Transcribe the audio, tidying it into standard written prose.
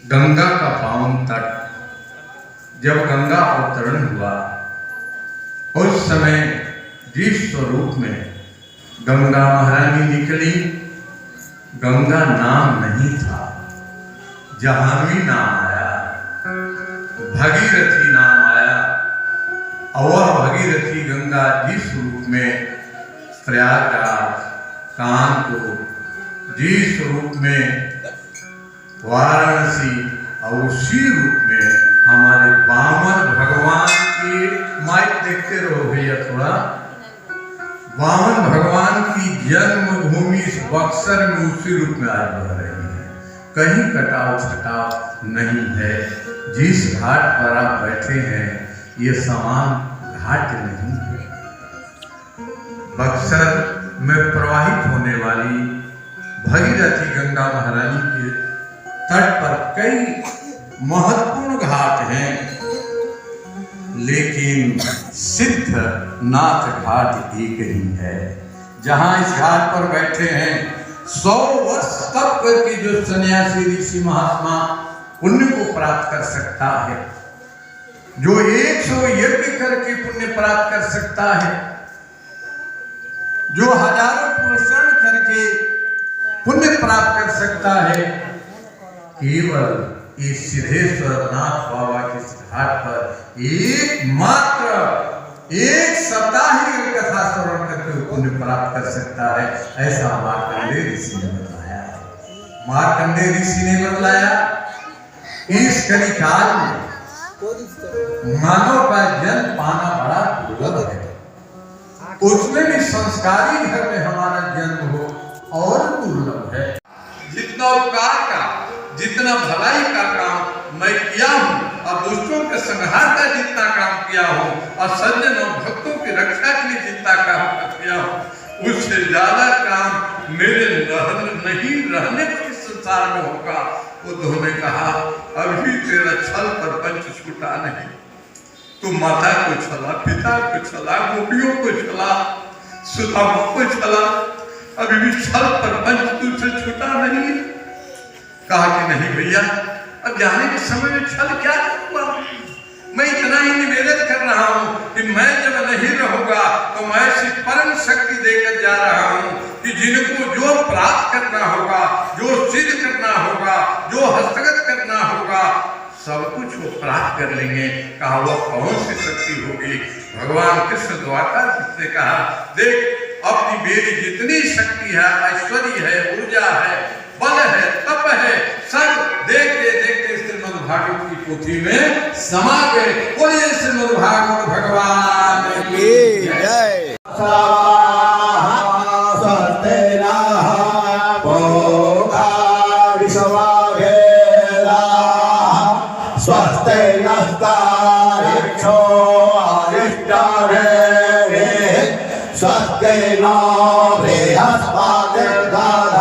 गंगा का पावन तट, जब गंगा अवतरण हुआ उस समय जिस स्वरूप में गंगा महारानी निकली, गंगा नाम नहीं था, जहानवी नाम आया, भगीरथी नाम आया। और वह भगीरथी गंगा जिस रूप में प्रयागराज, कानपुर, जिस रूप में वाराणसी और उसी रूप में हमारे वामन भगवान की, माइक देखते रहो भैया थोड़ा, वामन भगवान की जन्मभूमि इस बक्सर में उसी रूप में आज बढ़ रही है। कहीं कटाव छटाव नहीं है। जिस घाट पर आप बैठे हैं ये समान घाट नहीं है। बक्सर में प्रवाहित होने वाली भगीरथी गंगा महारानी के तट पर कई महत्वपूर्ण घाट हैं, लेकिन सिद्धनाथ घाट एक ही है। जहां इस घाट पर बैठे हैं 100 वर्ष तप करके जो सन्यासी ऋषि महात्मा पुण्य को प्राप्त कर सकता है, जो 100 यज्ञ करके पुण्य प्राप्त कर सकता है, जो हजारों पुरुषार्थ करके पुण्य प्राप्त कर सकता है, केवल इस सिद्धेश्वरनाथ बाबा के घाट पर एकमात्र 1 सप्ताह ही कथा श्रवण करके पुण्य प्राप्त कर सकता है। ऐसा मार्कंडेय ऋषि ने बताया है। मार्कंडेय ऋषि ने बतलाया इस कलिकाल में मानव का जन्म पाना बड़ा दुर्लभ है, उसमें भी संस्कारी घर में हमारा जन्म हो और दुर्लभ है। जितना उपकार का, जितना भलाई का काम मैं किया हूँ और दुष्टों के संहार का जितना काम किया हूँ और सज्जन और भक्तों की रक्षा के लिए जितना काम किया हूँ, उससे ज्यादा काम मेरे नहीं रहने पर इस संसार में होगा। उन्होंने कहा अभी तेरा छल पर पंच छूटा नहीं। तू माता को छला, पिता को छला, गोपियों को छला, सुदामा को छला, अभी भी छल पर पंच तुझसे छूटा नहीं। कहा कि नहीं भैया, अब जाने के समय में छल क्या करूंगा। मैं इतना ही निवेदन कर रहा हूँ कि मैं जब नहीं रहूंगा तो मैं ऐसी परम शक्ति देकर जा रहा हूँ कि जिनको जो प्राप्त करना होगा, जो सिद्ध करना होगा, जो हस्तगत करना होगा, सब कुछ वो प्राप्त कर लेंगे। कहा वह कौन सी शक्ति होगी। भगवान कृष्ण द्वारका ने कहा देख, अपनी मेरी जितनी शक्ति है, ऐश्वर्य है, ऊर्जा है, बल है, तप है, सब देखते देखते श्रीमद् भागवत की पोथी में समा गए। बोलिए श्रीमद् भागवत भगवान की जय। बृहस्पतिर्दधातु